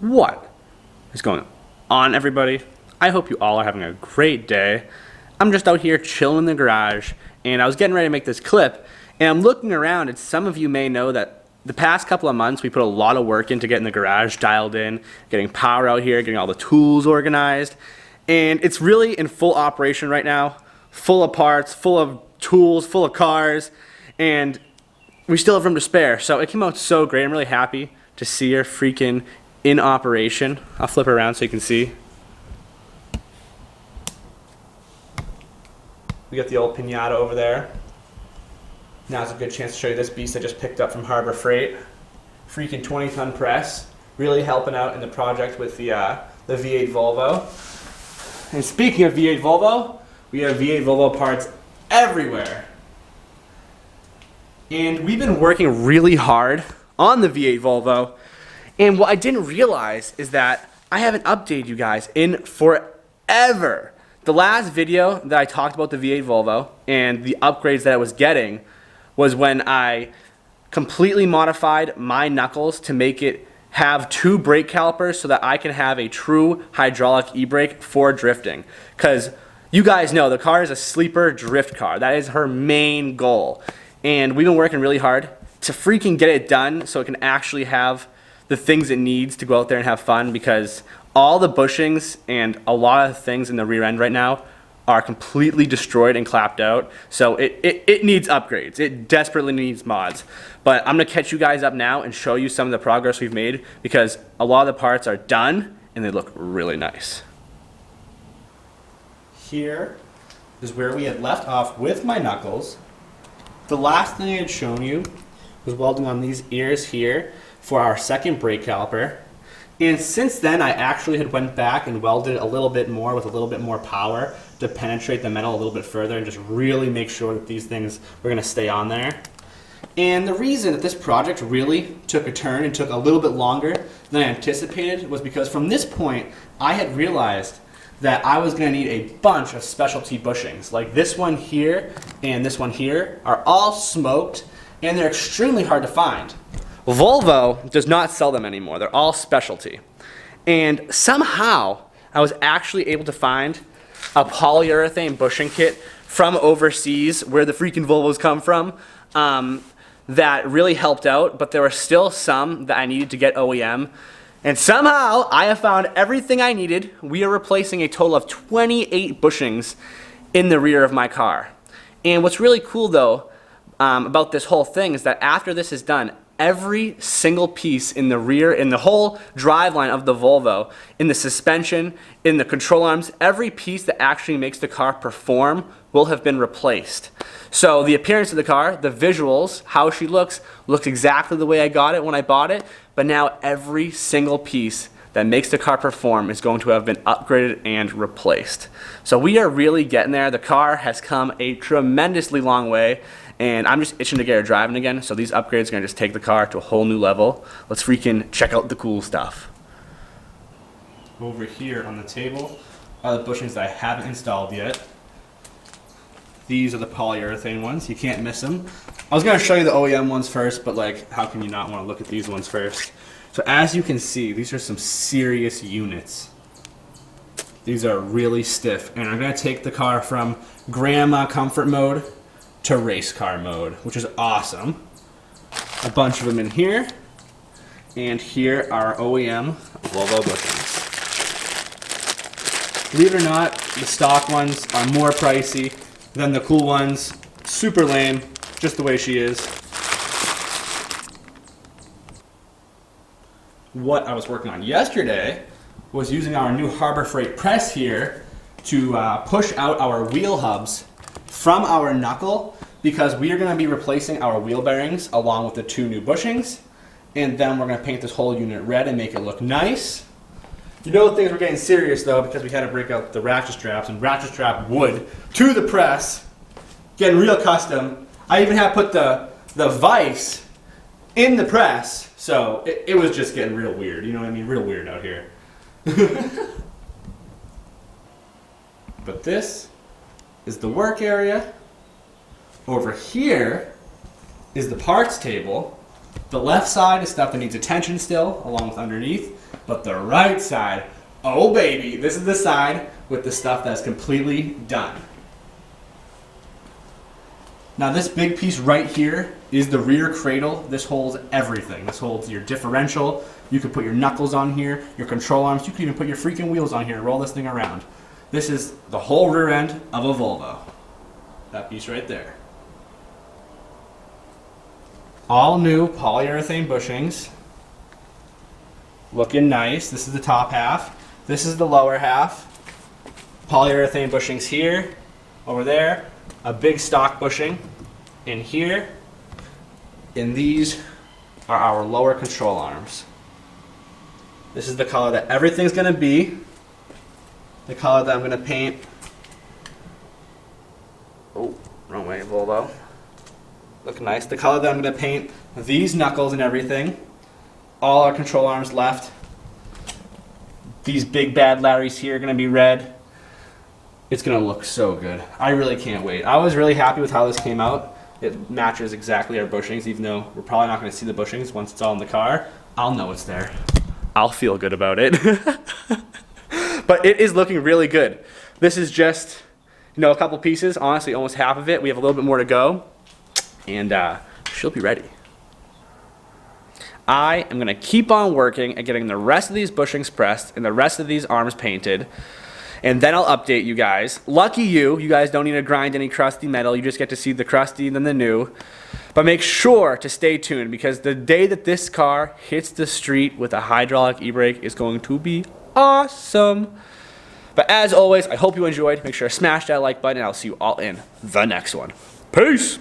What is going on, everybody? I hope you all are having a great day. I'm just out here chilling in the garage, and I was getting ready to make this clip, and I'm looking around, and some of you may know that the past couple of months we put a lot of work into getting the garage dialed in, getting power out here, getting all the tools organized, and it's really in full operation right now, full of parts, full of tools, full of cars, and we still have room to spare. So it came out so great. I'm really happy to see her freaking in operation. I'll flip her around so you can see. We got the old pinata over there. Now's a good chance to show you this beast I just picked up from Harbor Freight. Freaking 20-ton press. Really helping out in the project with the V8 Volvo. And speaking of V8 Volvo, we have V8 Volvo parts everywhere. And we've been working really hard on the V8 Volvo. And what I didn't realize is that I haven't updated you guys in forever. The last video that I talked about the V8 Volvo and the upgrades that I was getting was when I completely modified my knuckles to make it have 2 brake calipers so that I can have a true hydraulic e-brake for drifting. Because you guys know the car is a sleeper drift car. That is her main goal. And we've been working really hard to freaking get it done so it can actually have the things it needs to go out there and have fun, because all the bushings and a lot of things in the rear end right now are completely destroyed and clapped out. So it needs upgrades. It desperately needs mods. But I'm gonna catch you guys up now and show you some of the progress we've made, because a lot of the parts are done and they look really nice. Here is where we had left off with my knuckles. The last thing I had shown you was welding on these ears here for our second brake caliper. And since then, I actually had went back and welded a little bit more with a little bit more power to penetrate the metal a little bit further and just really make sure that these things were gonna stay on there. And the reason that this project really took a turn and took a little bit longer than I anticipated was because from this point, I had realized that I was gonna need a bunch of specialty bushings. Like this one here and this one here are all smoked, and they're extremely hard to find. Volvo does not sell them anymore. They're all specialty. And somehow I was actually able to find a polyurethane bushing kit from overseas, where the freaking Volvos come from, that really helped out, but there were still some that I needed to get OEM. And somehow I have found everything I needed. We are replacing a total of 28 bushings in the rear of my car. And what's really cool though about this whole thing is that after this is done, every single piece in the rear, in the whole driveline of the Volvo, in the suspension, in the control arms, every piece that actually makes the car perform will have been replaced. So the appearance of the car, the visuals, how she looks exactly the way I got it when I bought it, but now every single piece that makes the car perform is going to have been upgraded and replaced. So we are really getting there. The car has come a tremendously long way, and I'm just itching to get her driving again, so these upgrades are gonna just take the car to a whole new level. Let's freaking check out the cool stuff. Over here on the table are the bushings that I haven't installed yet. These are the polyurethane ones, you can't miss them. I was gonna show you the OEM ones first, but like, how can you not wanna look at these ones first? So as you can see, these are some serious units. These are really stiff, and I'm gonna take the car from grandma comfort mode to race car mode, which is awesome. A bunch of them in here, and here are OEM Volvo bushings. Believe it or not, the stock ones are more pricey than the cool ones. Super lame, just the way she is. What I was working on yesterday was using our new Harbor Freight press here to push out our wheel hubs from our knuckle, because we are going to be replacing our wheel bearings along with the 2 new bushings, and then we're going to paint this whole unit red and make it look nice. You know things were getting serious though, because we had to break out the ratchet straps and ratchet strap wood to the press, getting real custom. I even had put the vise in the press, so it was just getting real weird, you know what I mean? Real weird out here. But this is the work area. Over here is the parts table. The left side is stuff that needs attention still, along with underneath. But the right side, oh baby, this is the side with the stuff that's completely done. Now this big piece right here is the rear cradle. This holds everything. This holds your differential. You could put your knuckles on here, your control arms. You could even put your freaking wheels on here and roll this thing around. This is the whole rear end of a Volvo. That piece right there. All new polyurethane bushings. Looking nice. This is the top half. This is the lower half. Polyurethane bushings here, over there. A big stock bushing in here. And these are our lower control arms. This is the color that everything's going to be. The color that I'm going to paint. Oh, wrong way, Volvo. Look nice. The color that I'm going to paint these knuckles and everything. All our control arms left. These big bad Larrys here are going to be red. It's going to look so good. I really can't wait. I was really happy with how this came out. It matches exactly our bushings, even though we're probably not going to see the bushings once it's all in the car. I'll know it's there. I'll feel good about it. But it is looking really good. This is just, a couple pieces. Honestly, almost half of it. We have a little bit more to go. And she'll be ready. I am going to keep on working at getting the rest of these bushings pressed and the rest of these arms painted. And then I'll update you guys. Lucky you guys don't need to grind any crusty metal. You just get to see the crusty and then the new. But make sure to stay tuned, because the day that this car hits the street with a hydraulic e-brake is going to be awesome. But as always, I hope you enjoyed. Make sure to smash that like button, and I'll see you all in the next one. Peace!